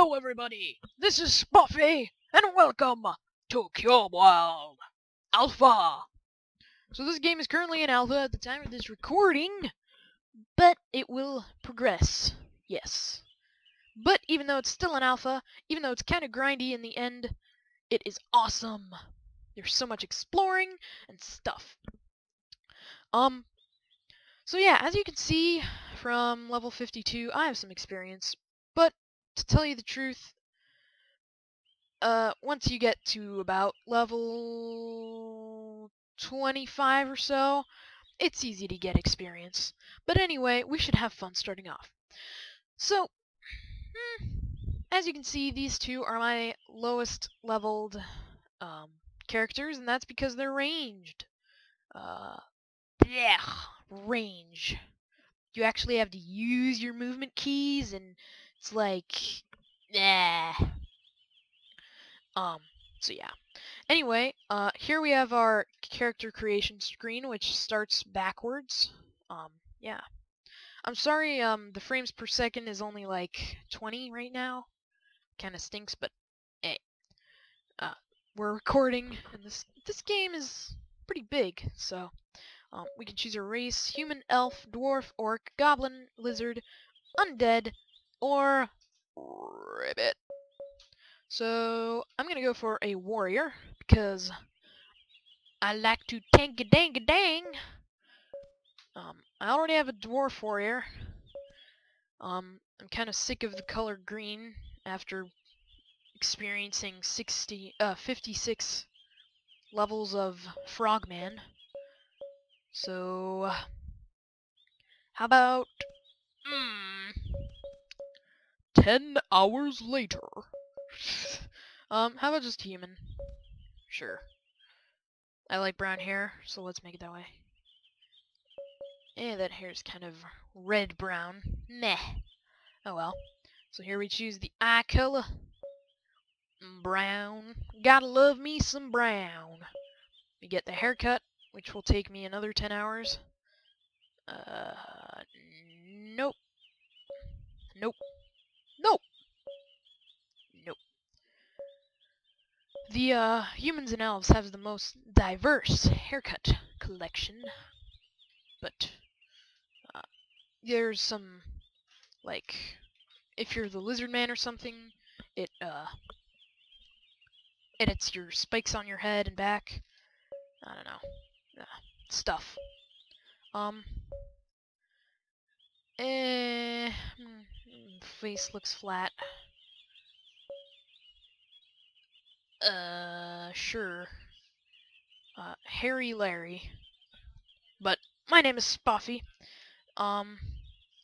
Hello everybody, this is Spoffy, and welcome to Cubeworld Alpha. So this game is currently in alpha at the time of this recording, but it will progress, yes. But even though it's still in alpha, even though it's kind of grindy in the end, it is awesome. There's so much exploring and stuff. So yeah, as you can see from level 52, I have some experience, but to tell you the truth, once you get to about level 25 or so, it's easy to get experience. But anyway, we should have fun starting off. So, as you can see, these two are my lowest leveled characters, and that's because they're ranged. Range. You actually have to use your movement keys, and it's like, so yeah. Anyway, here we have our character creation screen, which starts backwards. Yeah. I'm sorry, the frames per second is only like 20 right now. Kinda stinks, but hey. We're recording, and this game is pretty big, so we can choose a race: human, elf, dwarf, orc, goblin, lizard, undead, or ribbit. So I'm gonna go for a warrior because I like to tank-a-dang-a-dang. I already have a dwarf warrior. I'm kind of sick of the color green after experiencing 56 levels of Frogman. So, how about 10 hours later? How about just human? Sure. I like brown hair, so let's make it that way. That hair's kind of red-brown. Meh. Oh well. So here we choose the eye color. Brown. Gotta love me some brown. We get the haircut, which will take me another 10 hours. Nope. Nope. Nope. Nope. The, humans and elves have the most diverse haircut collection. But, there's some, like, if you're the lizard man or something, it's your spikes on your head and back. I don't know. Stuff. Face looks flat. Sure. Harry Larry. But my name is Spoffy. I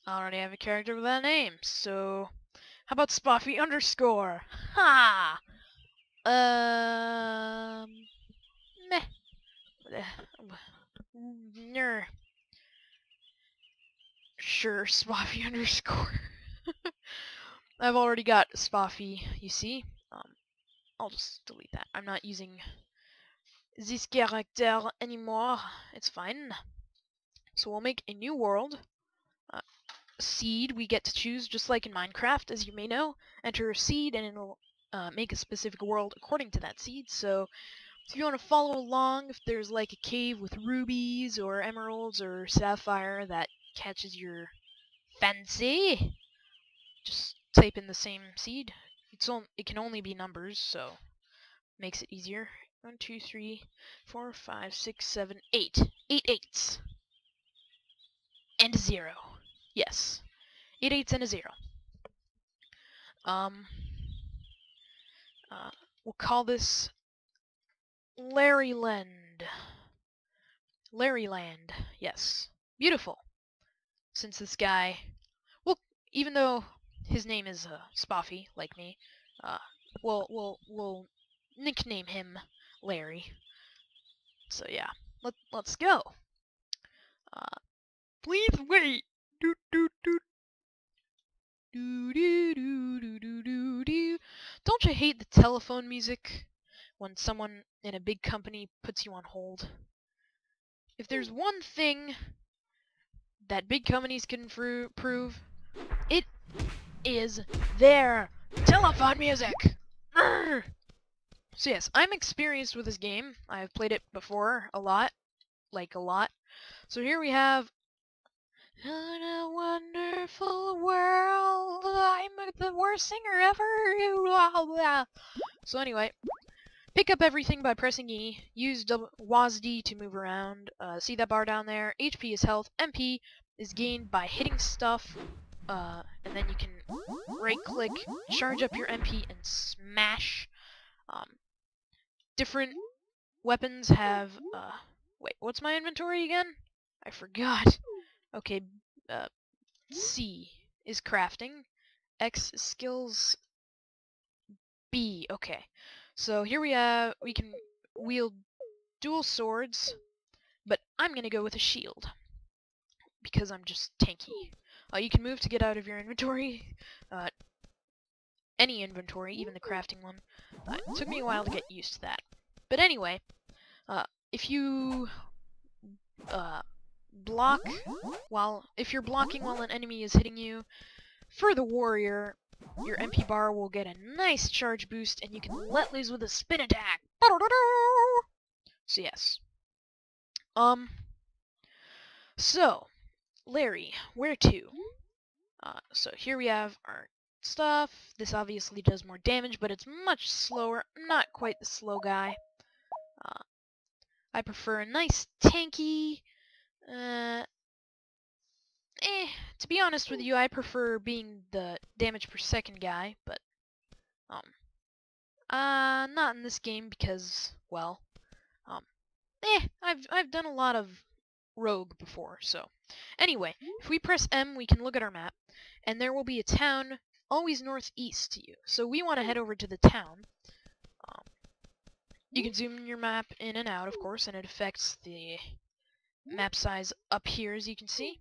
already have a character with that name, so how about Spoffy _? Ha! Meh. Sure, Spoffy _ I've already got Spoffy, you see. I'll just delete that. I'm not using this character anymore. It's fine. So we'll make a new world. Seed we get to choose, just like in Minecraft, as you may know. Enter a seed and it'll make a specific world according to that seed. So if you want to follow along, if there's like a cave with rubies or emeralds or sapphire that catches your fancy, just type in the same seed. It can only be numbers, so makes it easier. 1, 2, 3, 4, 5, 6, 7, 8. 8 eights. And a 0. Yes. 8 eights and a 0. We'll call this Larryland. Larryland. Yes. Beautiful. Since this guy, well, even though his name is Spoffy, like me, we'll nickname him Larry. So yeah, let's go. Please wait. Doot doot doot. Doo doo doo doo doo doo doo. Don't you hate the telephone music when someone in a big company puts you on hold? If there's one thing that big companies can prove, it is their Telephone music! Brr! So yes, I'm experienced with this game. I've played it before, a lot. Like, a lot. So here we have... In a wonderful world, I'm the worst singer ever! So anyway, pick up everything by pressing E. Use WASD to move around. See that bar down there? HP is health. MP is gained by hitting stuff. And then you can right-click, charge up your MP, and smash. Different weapons have, wait, what's my inventory again? I forgot. Okay, C is crafting. X is skills. B, okay. So here we can wield dual swords, but I'm gonna go with a shield. Because I'm just tanky. You can move to get out of your inventory. Any inventory, even the crafting one. It took me a while to get used to that. But anyway, if you if you're blocking while an enemy is hitting you, for the warrior, your MP bar will get a nice charge boost, and you can let loose with a spin attack. So yes. So, Larry, where to? So here we have our stuff. This obviously does more damage, but it's much slower. I'm not quite the slow guy. I prefer a nice tanky, to be honest with you, I prefer being the damage per second guy, but, not in this game because, well, I've done a lot of rogue before, so. Anyway, if we press M, we can look at our map, and there will be a town always northeast to you. So we want to head over to the town. You can zoom your map in and out, of course, and it affects the map size up here, as you can see.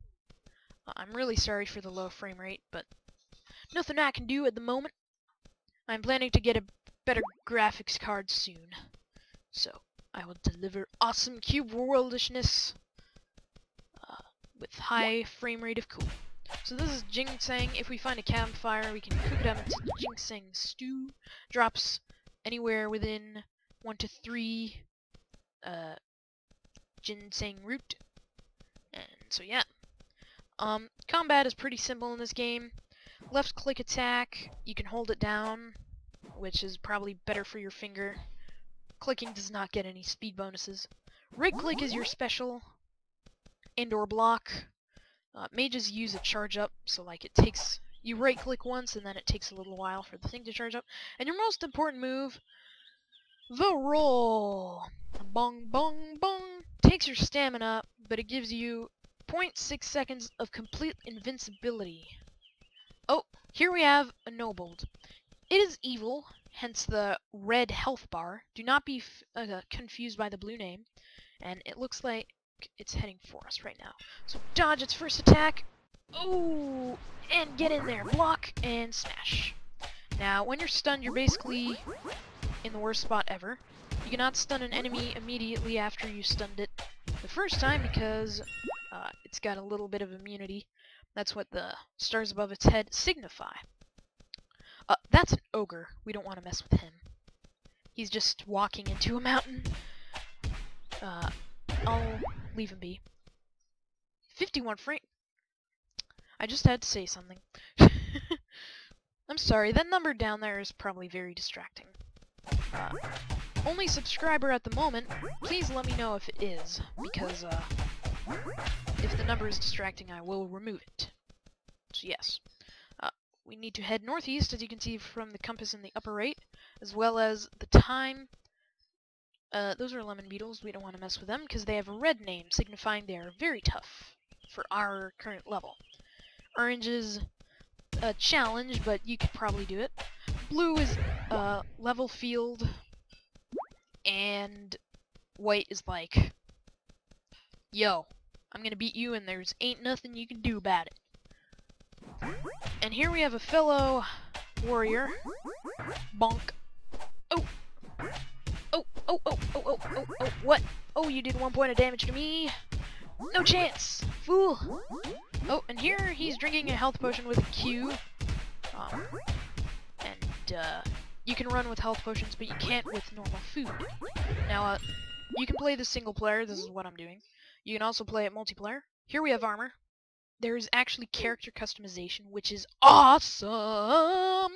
I'm really sorry for the low frame rate, but nothing I can do at the moment. I'm planning to get a better graphics card soon, so I will deliver awesome Cubeworldishness with high frame rate of cool. So this is ginseng. If we find a campfire, we can cook it up into ginseng stew. Drops anywhere within 1 to 3 ginseng root. And so yeah. Combat is pretty simple in this game. Left click attack, you can hold it down, which is probably better for your finger. Clicking does not get any speed bonuses. Right click is your special, and/or block. Mages use a charge up, so like it takes, you right click once and then it takes a little while for the thing to charge up. And your most important move, the roll. Bong bong bong. Takes your stamina, but it gives you 0.6 seconds of complete invincibility. Oh, here we have ennobled. It is evil, hence the red health bar. Do not be confused by the blue name. And it looks like it's heading for us right now. So dodge its first attack. Oh, and get in there. Block and smash. Now, when you're stunned, you're basically in the worst spot ever. You cannot stun an enemy immediately after you stunned it the first time because it's got a little bit of immunity. That's what the stars above its head signify. That's an ogre. We don't want to mess with him. He's just walking into a mountain. I'll leave him be. 51 frame. I just had to say something. I'm sorry, that number down there is probably very distracting. Only subscriber at the moment. Please let me know if it is, because if the number is distracting, I will remove it. So yes. We need to head northeast, as you can see from the compass in the upper right, as well as the time. Those are lemon beetles. We don't want to mess with them because they have a red name, signifying they are very tough for our current level. Orange is a challenge, but you could probably do it. Blue is level field, and white is like, yo, I'm gonna beat you and there's ain't nothing you can do about it. And here we have a fellow warrior. Bonk. Oh! Oh, oh, oh, oh, oh, oh, oh, what? Oh, you did 1 point of damage to me. No chance, fool. Oh, and here he's drinking a health potion with a Q. And you can run with health potions, but you can't with normal food. Now, you can play this single player. This is what I'm doing. You can also play it multiplayer. Here we have armor. There's actually character customization, which is awesome!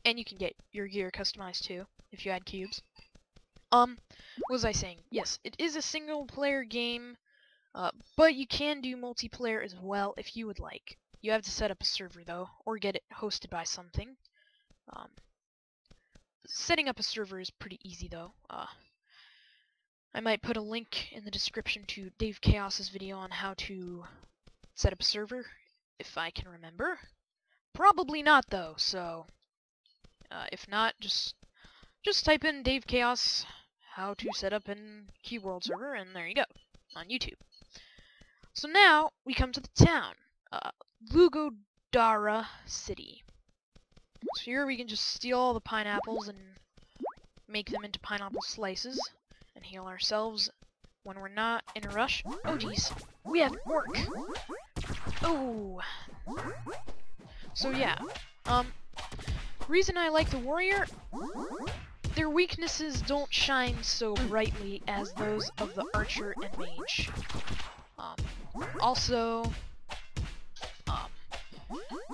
And you can get your gear customized too, if you add cubes. What was I saying? Yes, it is a single player game, but you can do multiplayer as well if you would like. You have to set up a server though, or get it hosted by something. Setting up a server is pretty easy though. I might put a link in the description to Dave Chaos's video on how to set up a server, if I can remember. Probably not though, so if not, just type in Dave Chaos how to set up an Cubeworld server, and there you go, on YouTube. So now we come to the town, Lugodara City. So here we can just steal all the pineapples and make them into pineapple slices, and heal ourselves when we're not in a rush. Oh jeez, we have work! Oh! So yeah, reason I like the warrior, their weaknesses don't shine so brightly as those of the archer and mage. Also,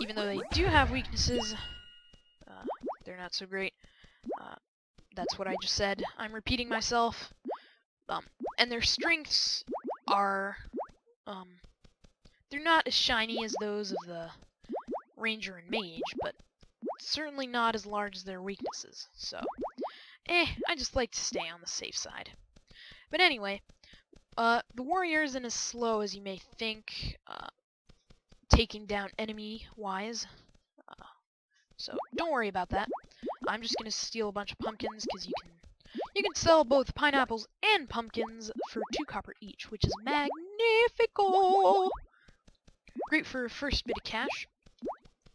even though they do have weaknesses, they're not so great. That's what I just said. I'm repeating myself. And their strengths are, they're not as shiny as those of the ranger and mage, but certainly not as large as their weaknesses. So, I just like to stay on the safe side. But anyway, the warrior isn't as slow as you may think, taking down enemy-wise. So don't worry about that. I'm just gonna steal a bunch of pumpkins because you can sell both pineapples and pumpkins for 2 copper each, which is magnifico. Great for a first bit of cash.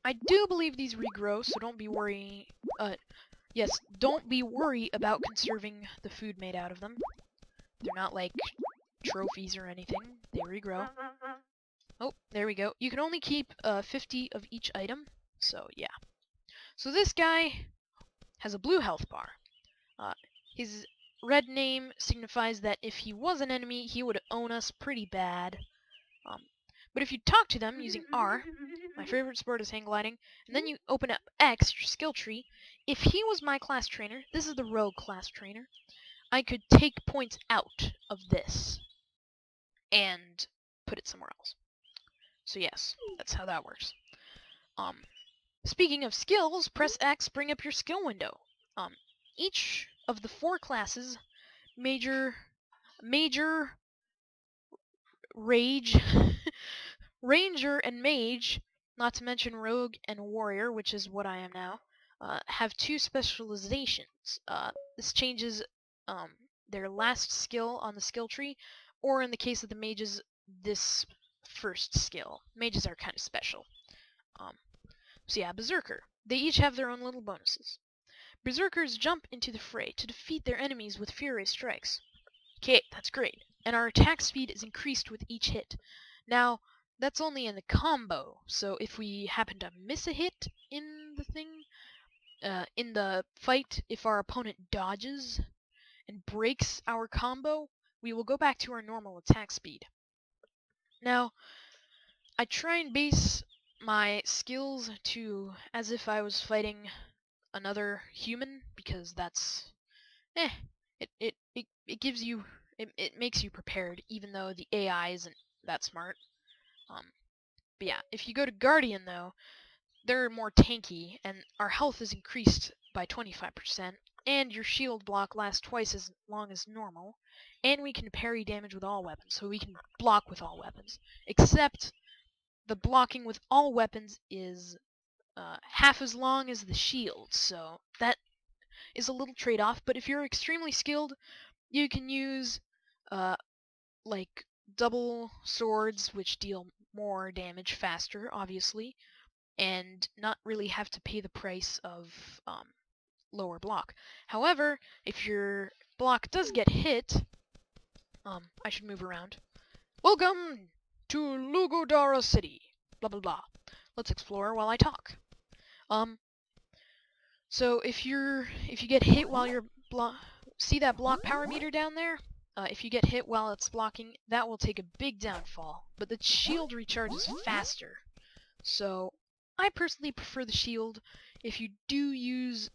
I do believe these regrow, so don't be worried. Yes, don't be worried about conserving the food made out of them. They're not like trophies or anything. They regrow. Oh, there we go. You can only keep 50 of each item, so yeah. So this guy has a blue health bar. His red name signifies that if he was an enemy, he would own us pretty bad. But if you talk to them using R, my favorite sport is hang gliding, and then you open up X, your skill tree, if he was my class trainer, this is the rogue class trainer, I could take points out of this and put it somewhere else. So yes, that's how that works. Speaking of skills, press X, bring up your skill window. Each of the 4 classes, Major, Rage, Ranger, and Mage, not to mention Rogue and Warrior, which is what I am now, have 2 specializations. This changes their last skill on the skill tree, or in the case of the mages, this first skill. Mages are kind of special. So yeah, Berserker. They each have their own little bonuses. Berserkers jump into the fray to defeat their enemies with fury strikes. Okay, that's great. And our attack speed is increased with each hit. Now, that's only in the combo, so if we happen to miss a hit in the thing, in the fight, if our opponent dodges and breaks our combo, we will go back to our normal attack speed. Now, I try and base my skills to as if I was fighting another human, because that's it gives you it makes you prepared, even though the AI isn't that smart. But yeah, if you go to Guardian though, they're more tanky, and our health is increased by 25%, and your shield block lasts twice as long as normal, and we can parry damage with all weapons, so we can block with all weapons, except the blocking with all weapons is half as long as the shield, so that is a little trade-off. But if you're extremely skilled, you can use like double swords, which deal more damage faster, obviously, and not really have to pay the price of lower block. However, if your block does get hit, I should move around. Welcome to Lugodara City. Blah blah blah. Let's explore while I talk. So if you get hit while you're see that block power meter down there? If you get hit while it's blocking, that will take a big downfall. But the shield recharges faster. So I personally prefer the shield. If you do use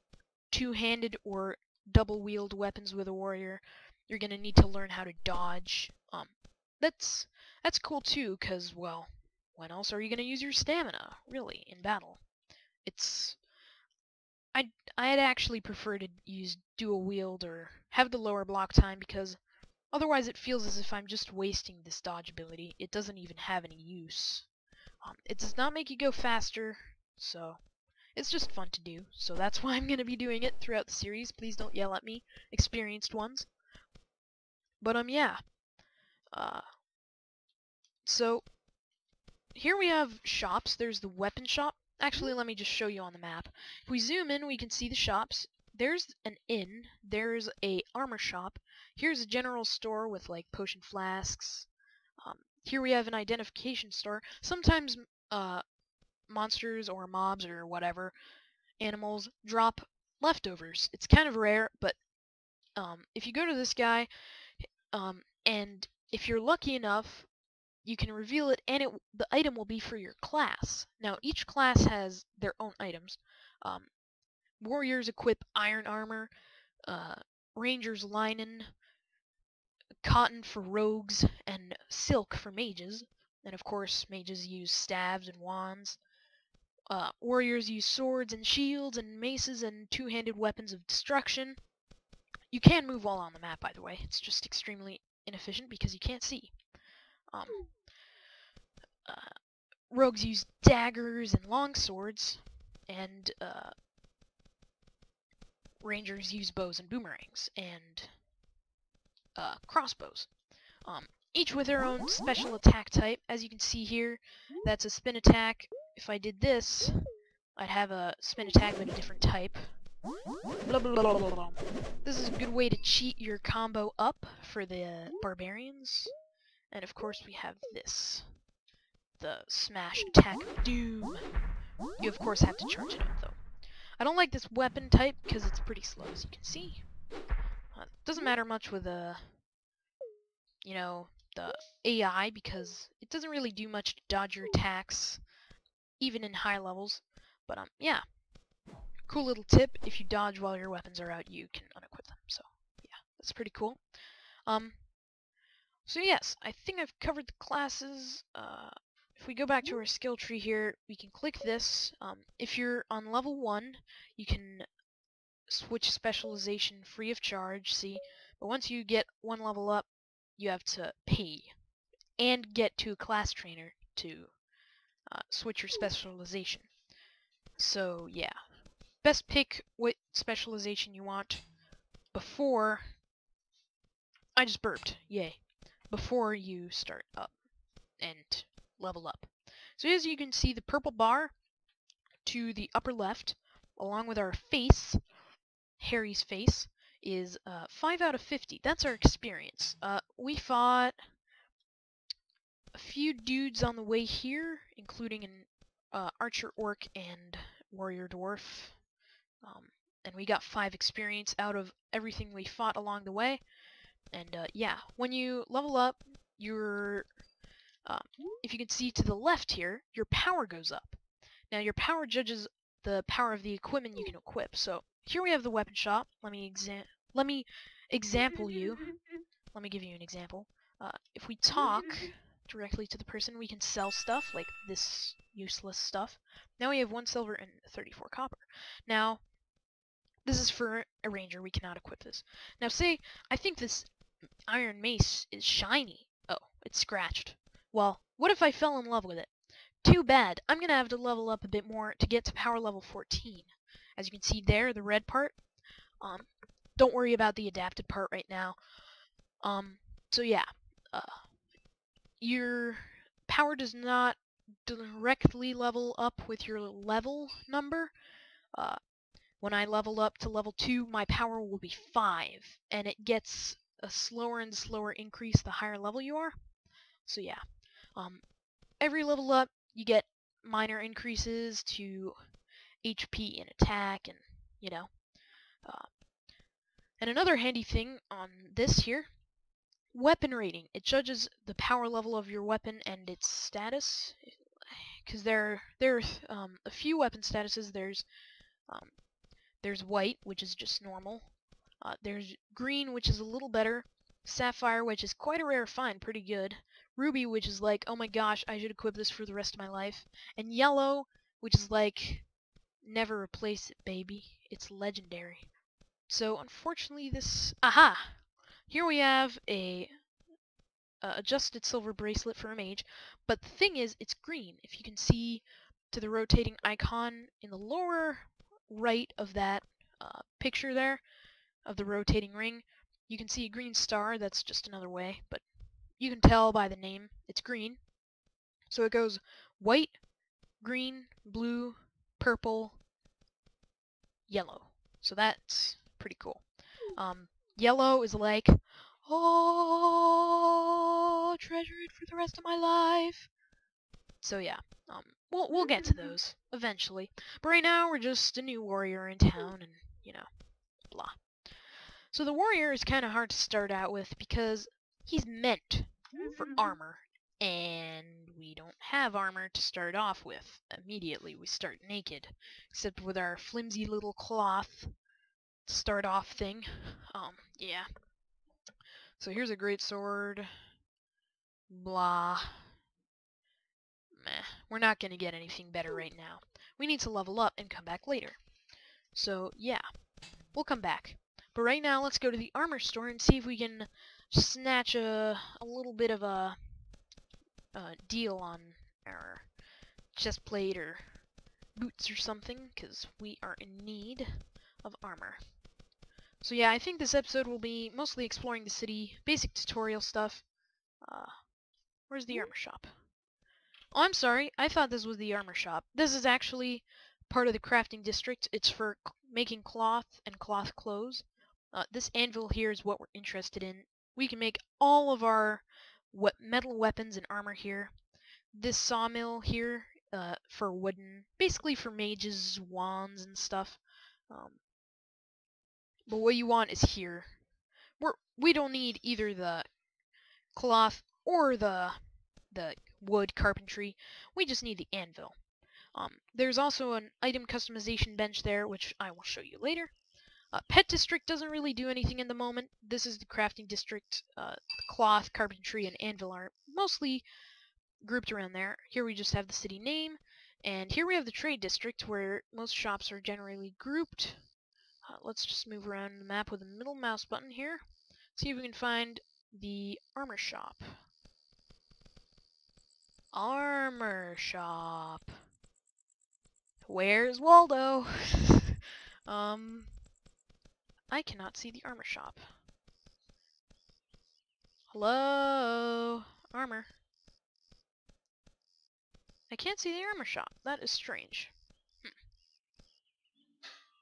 two-handed or double-wield weapons with a warrior, you're gonna need to learn how to dodge. That's cool too, cause well, when else are you gonna use your stamina, really, in battle? It's I'd actually prefer to use dual wield or have the lower block time because otherwise it feels as if I'm just wasting this dodge ability. It doesn't even have any use. It does not make you go faster, so it's just fun to do. So that's why I'm gonna be doing it throughout the series. Please don't yell at me, experienced ones. But yeah. So here we have shops. There's the weapon shop. Actually, let me just show you on the map. If we zoom in, we can see the shops. There's an inn. There's a armor shop. Here's a general store with like potion flasks. Here we have an identification store. Sometimes monsters or mobs or whatever animals drop leftovers. It's kind of rare, but if you go to this guy, and if you're lucky enough, you can reveal it, and the item will be for your class. Now, each class has their own items. Warriors equip iron armor, rangers linen, cotton for rogues, and silk for mages. And of course, mages use staves and wands. Warriors use swords and shields and maces and two-handed weapons of destruction. You can move all on the map, by the way. It's just extremely inefficient because you can't see. Rogues use daggers and long swords, and rangers use bows and boomerangs, and crossbows. Each with their own special attack type. As you can see here, that's a spin attack. If I did this, I'd have a spin attack but a different type. Blah, blah, blah, blah, blah. This is a good way to cheat your combo up for the barbarians. And of course we have this. The smash attack of doom. You of course have to charge it up though. I don't like this weapon type because it's pretty slow, as you can see. Doesn't matter much with the AI because it doesn't really do much to dodge your attacks, even in high levels. But yeah, cool little tip: if you dodge while your weapons are out, you can unequip them. So yeah, that's pretty cool. So yes, I think I've covered the classes. If we go back to our skill tree here, we can click this. If you're on level 1, you can switch specialization free of charge, see? But once you get one level up, you have to pay and get to a class trainer to switch your specialization. So yeah, best pick what specialization you want before... I just burped, yay. Before you start up and level up. So as you can see, the purple bar to the upper left, along with our face, Harry's face, is 5 out of 50. That's our experience. We fought a few dudes on the way here, including an archer orc and warrior dwarf. And we got 5 experience out of everything we fought along the way. And yeah, when you level up, your if you can see to the left here, your power goes up. Now your power judges the power of the equipment you can equip. So here we have the weapon shop. Let me example you. Let me give you an example. If we talk directly to the person, we can sell stuff like this useless stuff. Now we have 1 silver and 34 copper. Now this is for a ranger. We cannot equip this. Now say I think this iron mace is shiny. Oh, it's scratched. Well, what if I fell in love with it? Too bad. I'm gonna have to level up a bit more to get to power level 14. As you can see there, the red part. Don't worry about the adapted part right now. So yeah, your power does not directly level up with your level number. When I level up to level 2, my power will be 5, and it gets a slower and slower increase the higher level you are. So yeah, every level up, you get minor increases to HP and attack, and you know. Uh, and another handy thing on this here, weapon rating. It judges the power level of your weapon and its status, because there are a few weapon statuses. There's white, which is just normal. There's green, which is a little better. Sapphire, which is quite a rare find, pretty good. Ruby, which is like, oh my gosh, I should equip this for the rest of my life. And yellow, which is like, never replace it, baby. It's legendary. So, unfortunately, this... Aha! Here we have a adjusted silver bracelet for a mage, but the thing is, it's green. If you can see to the rotating icon in the lower right of that picture there, of the rotating ring, you can see a green star. That's just another way, but you can tell by the name it's green. So it goes white, green, blue, purple, yellow. So that's pretty cool. Yellow is like, oh, treasure it for the rest of my life. So yeah, we'll get to those eventually. But right now we're just a new warrior in town, and you know, blah. So the warrior is kind of hard to start out with because he's meant for armor, and we don't have armor to start off with. Immediately we start naked, except with our flimsy little cloth start off thing. Yeah. So here's a great sword. Blah. Meh. We're not gonna get anything better right now. We need to level up and come back later. So yeah, we'll come back. But right now, let's go to the armor store and see if we can snatch a little bit of a deal on our chest plate or boots or something, because we are in need of armor. So yeah, I think this episode will be mostly exploring the city, basic tutorial stuff. Where's the armor shop? Oh, I'm sorry, I thought this was the armor shop. This is actually part of the crafting district. It's for making cloth and cloth clothes. This anvil here is what we're interested in. We can make all of our metal weapons and armor here. This sawmill here for wooden, basically for mages, wands, and stuff. But what you want is here. We don't need either the cloth or the wood carpentry. We just need the anvil. There's also an item customization bench there, which I will show you later. Pet district doesn't really do anything in the moment. This is the crafting district. The cloth, carpentry, and anvil are mostly grouped around there. Here we just have the city name, and here we have the trade district where most shops are generally grouped. Let's just move around the map with the middle mouse button here. See if we can find the armor shop. Armor shop. Where's Waldo? I cannot see the armor shop. Hello? Armor. I can't see the armor shop. That is strange.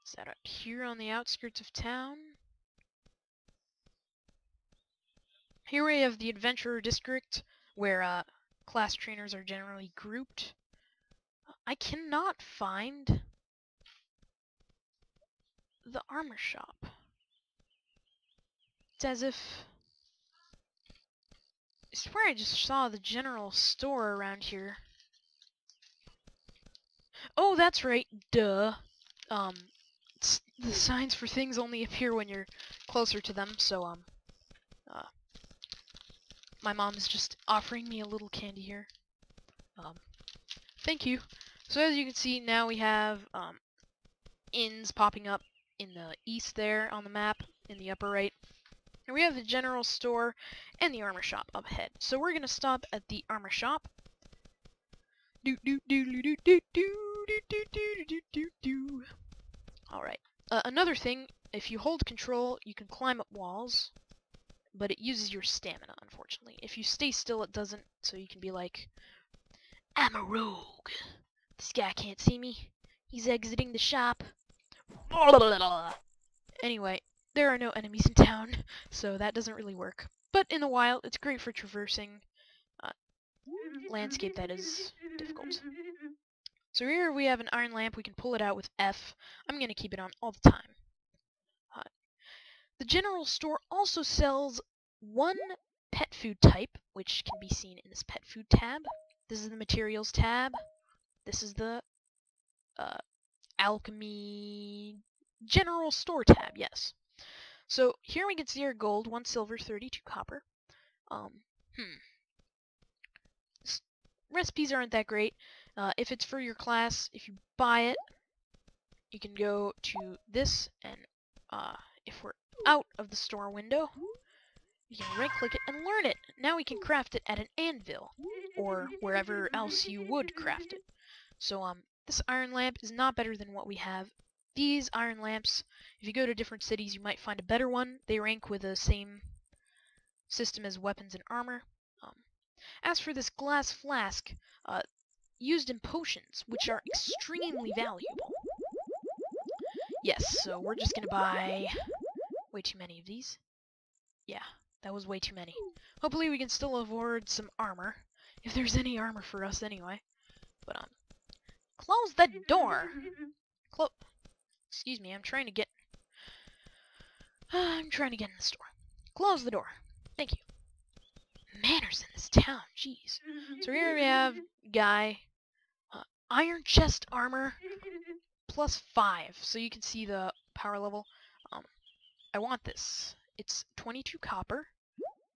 Is that up here on the outskirts of town? Here we have the Adventurer District, where class trainers are generally grouped. I cannot find the armor shop. It's as if... I swear I just saw the general store around here. Oh, that's right. Duh. The signs for things only appear when you're closer to them, so, my mom's just offering me a little candy here. Thank you. So as you can see, now we have, inns popping up in the east there on the map, in the upper right. And we have the general store and the armor shop up ahead. So we're gonna stop at the armor shop. Alright. Another thing, if you hold control, you can climb up walls, but it uses your stamina, unfortunately. If you stay still, it doesn't, so you can be like, I'm a rogue. This guy can't see me. He's exiting the shop. Anyway, there are no enemies in town, so that doesn't really work. But in the wild, it's great for traversing landscape that is difficult. So here we have an iron lamp. We can pull it out with F. I'm going to keep it on all the time. The general store also sells one pet food type, which can be seen in this pet food tab. This is the materials tab. This is the alchemy general store tab, yes. So here we can see our gold, 1 silver, 32 copper. Recipes aren't that great. If it's for your class, if you buy it, you can go to this, and if we're out of the store window, you can right-click it and learn it. Now we can craft it at an anvil, or wherever else you would craft it. So this iron lamp is not better than what we have. These iron lamps, if you go to different cities, you might find a better one. They rank with the same system as weapons and armor. As for this glass flask, used in potions, which are extremely valuable. Yes, so we're just gonna buy way too many of these. Yeah, that was way too many. Hopefully we can still afford some armor, if there's any armor for us anyway. But close the door. Excuse me, I'm trying to get in the store. Close the door. Thank you. Manners in this town, jeez. So here we have guy, iron chest armor, +5, so you can see the power level. I want this. It's 22 copper.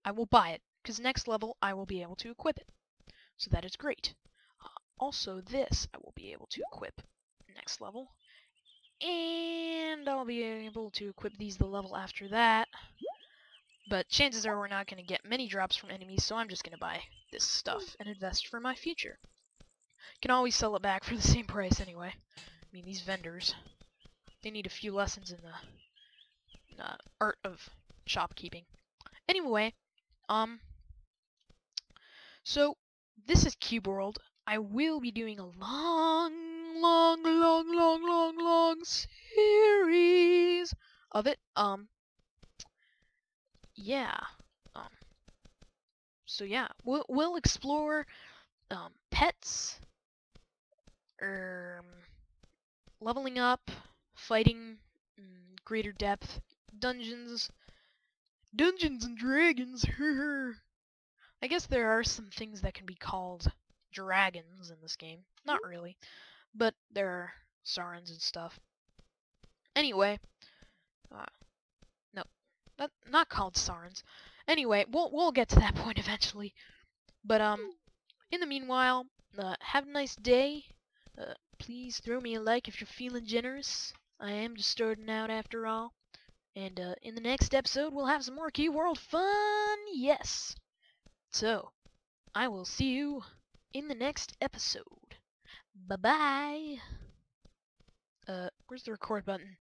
I will buy it, because next level I will be able to equip it. So that is great. Also this I will be able to equip next level. And I'll be able to equip these the level after that. But chances are we're not going to get many drops from enemies, so I'm just going to buy this stuff and invest for my future. Can always sell it back for the same price anyway. I mean, these vendors, they need a few lessons in the art of shopkeeping. Anyway, so this is Cubeworld. I will be doing a long series of it. Yeah. So yeah, we'll explore pets, leveling up, fighting greater depth, Dungeons and Dragons. I guess there are some things that can be called dragons in this game. Not really, but there are Saurons and stuff. Anyway, no, not called Saurons. Anyway, we'll get to that point eventually. But in the meanwhile, have a nice day. Please throw me a like if you're feeling generous. I am just starting out after all. And in the next episode, we'll have some more Cubeworld fun. Yes. So, I will see you in the next episode. Bye-bye. Where's the record button?